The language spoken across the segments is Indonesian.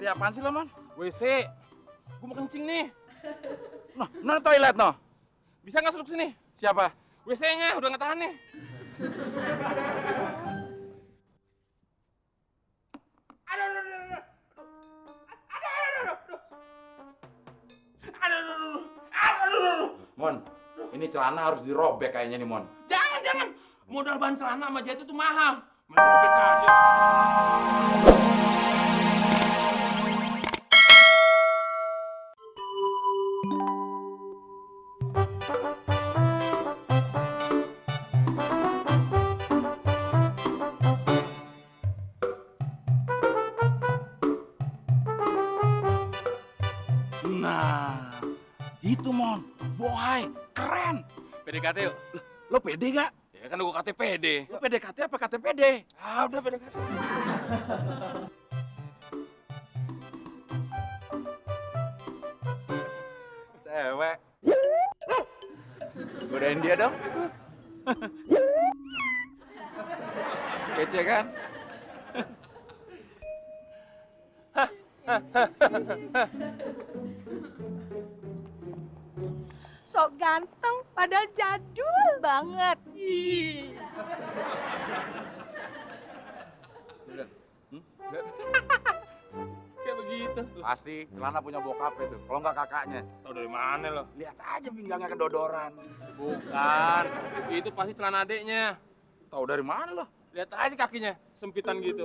Nyari apaan sih lo, Mon? WC. Gue mau kencing nih. Nah toilet, no. Bisa nggak masuk sini? Siapa? WC-nya udah nggak tahan nih. Mon, ini celana harus dirobek kayaknya nih, Mon. Jangan. Modal bahan celana sama jahit itu mahal. Merobek aja. Nah, itu, Mon. Bohai, keren. PDKT yuk. Lo pede gak? Ya kan gue kata PD. Lo PDKT apa KTPD? Ah udah PDKT. Cewek. Godain dia dong. Kece kan? Sok ganteng, padahal jadul banget. Ih. Kayak begitu. Pasti celana punya bokap itu. Kalau nggak kakaknya. Tahu dari mana lo? Lihat aja pinggangnya kedodoran. Bukan. Itu pasti celana adeknya. Tahu dari mana lo? Lihat aja kakinya sempitan gitu.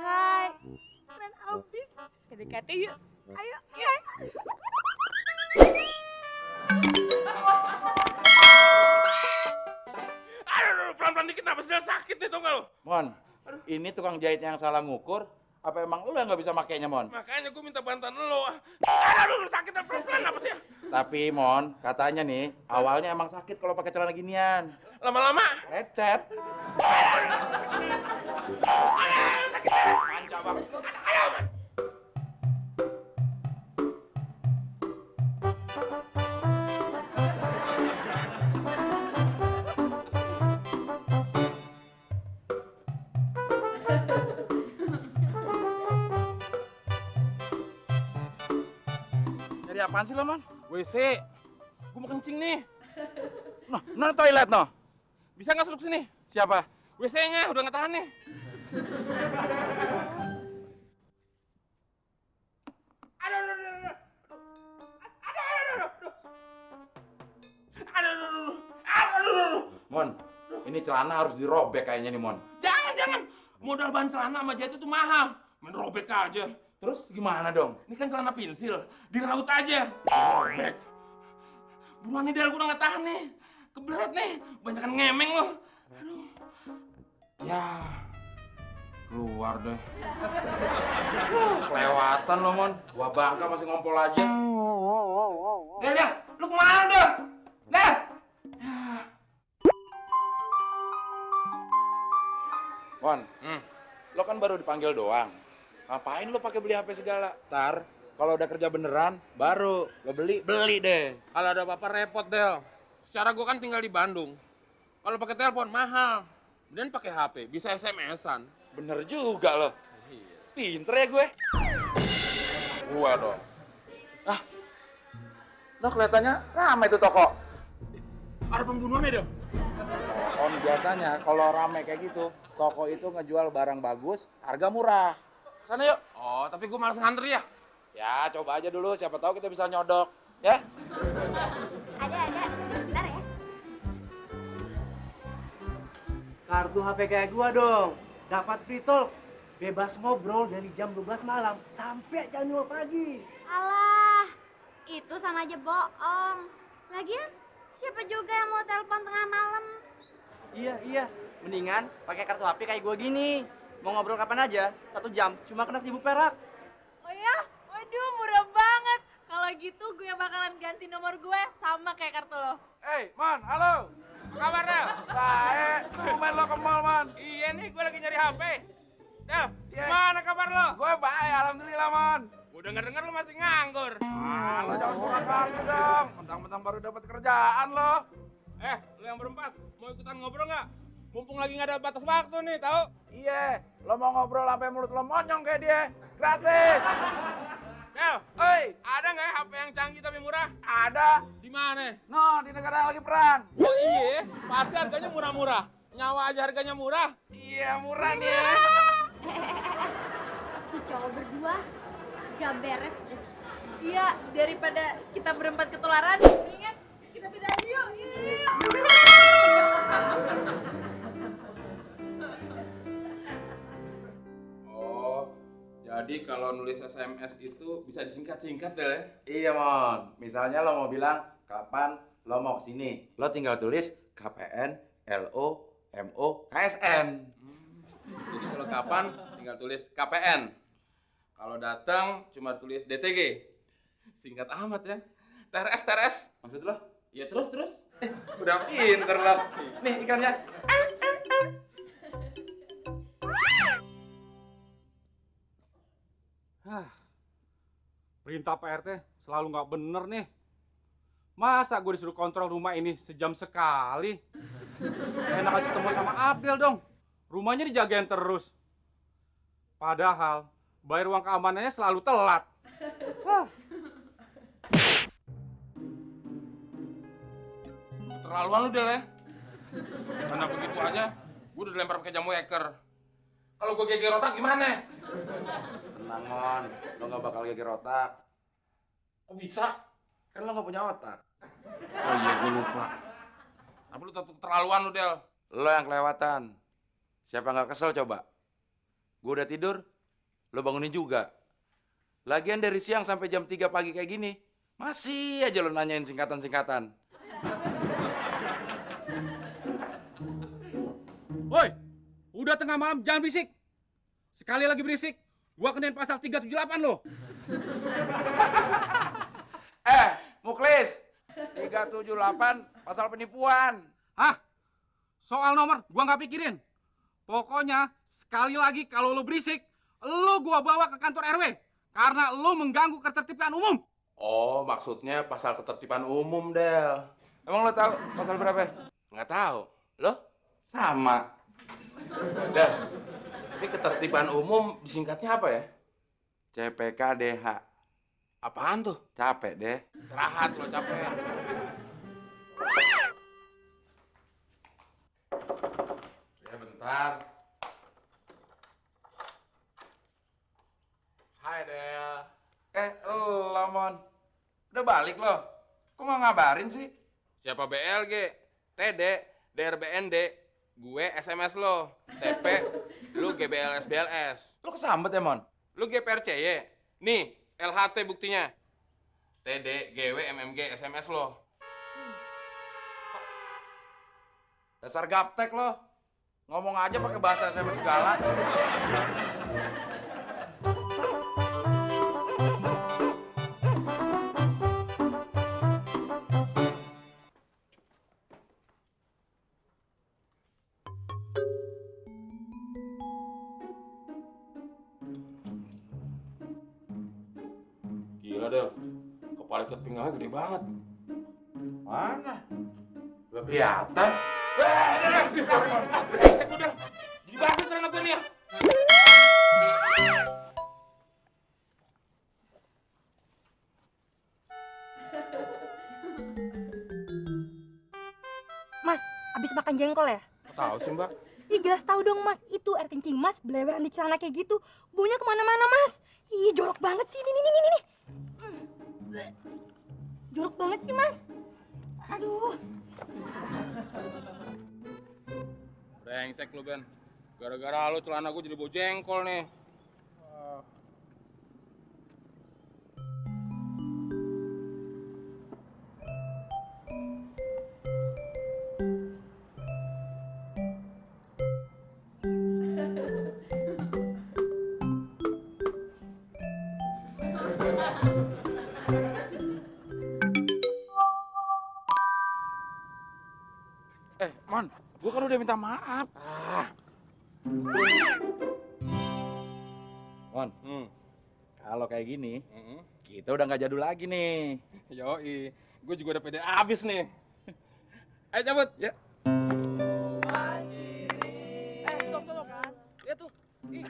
Hai, keren abis. PDKT yuk. Ayo, ya. Aduh, pelan-pelan dikit kenapa sih sakit nih tau gak lo? Mon, ini tukang jahitnya yang salah ngukur. Apa emang lo yang nggak bisa makainya, Mon? Makanya gue minta bantuan lo. Aduh, sakit pelan-pelan apa sih ya? Tapi, Mon, katanya nih, awalnya emang sakit kalau pakai celana ginian. Lama-lama. Lecet. Manja banget. Nyari apaan sih lo, Mon? WC. Gue mau kencing nih. Nah toilet, no. Bisa nggak masuk sini? Siapa? WC-nya udah nggak tahan nih. Mon, ini celana harus dirobek kayaknya nih, Mon. Jangan. Modal bahan celana sama jahit itu mahal. Main robek aja. Terus gimana dong? Ini kan celana pensil. Diraut aja. Robek. Buruan nih, Del. Gue udah nggak tahan nih. Kebelet nih. Banyakan ngemeng lo. Aduh. Ya. Keluar deh. Kelewatan lo, Mon. Gua bangka masih ngompol aja. Del. Lu kemana, Del? Del. Mon, lo kan baru dipanggil doang. Ngapain lo pakai beli HP segala? Ntar, kalau udah kerja beneran, baru lo beli deh. Kalau ada apa-apa repot, Del. Secara gue kan tinggal di Bandung. Kalau pakai telepon mahal. Dan pakai HP, bisa SMS-an. Bener juga lo. Pinter ya gue. Gua dong. Lo kelihatannya ramai tuh toko. Ada pembunuhannya, Del. Om, biasanya kalau rame kayak gitu, toko itu ngejual barang bagus, harga murah. Sana yuk. Oh, tapi gue malas ngantri ya. Ya, coba aja dulu, siapa tahu kita bisa nyodok. Ya? Ada. Bentar ya. Kartu HP kayak gua dong. Dapat free talk. Bebas ngobrol dari jam 12 malam sampai jam 2 pagi. Alah, itu sama aja bohong. Lagian, siapa juga yang mau telepon tengah malam? Iya. Mendingan pakai kartu HP kayak gua gini. Mau ngobrol kapan aja, 1 jam, cuma kena 1.000 perak. Oh ya? Waduh, murah banget. Kalau gitu gue bakalan ganti nomor gue sama kayak kartu lo. Hey, Mon, halo. Apa kabar, Del? Baik, tuh main lo ke mall, Mon. Iya nih, gue lagi nyari HP. Del, Iya. gimana kabar lo? Gue baik, alhamdulillah, Mon. Gue denger-denger lo masih nganggur. Lo jangan buka kartu dong. Mentang-mentang baru dapat kerjaan lo. Lu yang berempat, mau ikutan ngobrol nggak? Mumpung lagi nggak ada batas waktu nih, tahu? Iya, lo mau ngobrol sampai mulut lo monyong kayak dia. Gratis. Del, Oi, ada nggak ya HP yang canggih tapi murah? ada. Di mana? No, di negara yang lagi perang. Oh iya, pasti harganya murah-murah. Nyawa aja harganya murah. Iya, murah nih ya. Tuh cowok berdua gak beres deh. Iya, daripada kita berempat ketularan, mendingan kita pindahin yuk. Iya. Oh, jadi kalau nulis SMS itu bisa disingkat-singkat deh. Iya, Mon. Misalnya lo mau bilang kapan lo mau kesini. Lo tinggal tulis KPN LO MO KSN. Jadi kalau kapan tinggal tulis KPN. Kalau datang cuma tulis DTG. Singkat amat ya. TRS. Maksud lo? Ya terus. Udah pinter lo. Nih ikannya. Perintah Pak RT selalu nggak bener nih. Masa gue disuruh kontrol rumah ini sejam sekali? Enak aja ketemu sama Abdel dong. Rumahnya dijagain terus. Padahal bayar uang keamanannya selalu telat. Terlaluan lu Del ya. Karena begitu aja, gue udah dilempar pakai jamu eker. Kalau gue geger otak gimana? Tenang, Mon. Lo gak bakal geger otak. Kok bisa? Kan lo gak punya otak. Oh iya, gue lupa. Tapi lu tetap terlaluan lu Del. Lo yang kelewatan. Siapa nggak kesel coba? Gue udah tidur, lo bangunin juga. Lagian dari siang sampai jam 3 pagi kayak gini, masih aja lo nanyain singkatan-singkatan. Woi, udah tengah malam jangan berisik. Sekali lagi berisik, gua kenain pasal 378 lo. Muklis, 378 pasal penipuan. Hah? Soal nomor gua nggak pikirin. Pokoknya sekali lagi kalau lo berisik, lo gua bawa ke kantor RW karena lo mengganggu ketertiban umum. Oh, maksudnya pasal ketertiban umum Del. Emang lo tahu pasal berapa? Nggak tahu. Lo? Sama. Del, tapi ketertiban umum disingkatnya apa ya? CPKDH. Apaan tuh? Capek deh. Istirahat lo capek. Ya bentar. Hai Del. Lo, Mon. Udah balik lo. Kok nggak ngabarin sih? Siapa BLG? TD, DRBND, gue SMS lo. TP, lu GBLS BLS. Lo kesambet ya, Mon? Lu GPRCY. Nih, LHT buktinya. TD, GW, MMG, SMS lo. Dasar gaptek lo. Ngomong aja pakai bahasa SMS segala. Gila, Del. Kepala ikat pinggangnya gede banget. Mana? Gak kelihatan. Sorry, Mon. Brengsek lu, Del. Jadi bagus renak gue nih ya. Mas, abis makan jengkol ya? Kok tahu sih, Mbak? Ih, jelas tahu dong mas, itu air kencing mas beleweran di celana kayak gitu. Baunya kemana-mana mas. Ih, jorok banget sih, nih. Jorok banget sih mas. Aduh. Brengsek lu, Ben. Gara-gara lu celana gue jadi bau jengkol nih. Mon, gue kan udah minta maaf. Mon, kalau kayak gini, kita udah nggak jadul lagi nih. Yoi, gue juga udah pede abis nih. Ayo cabut. Ya. Stop. Lihat tuh. Ih.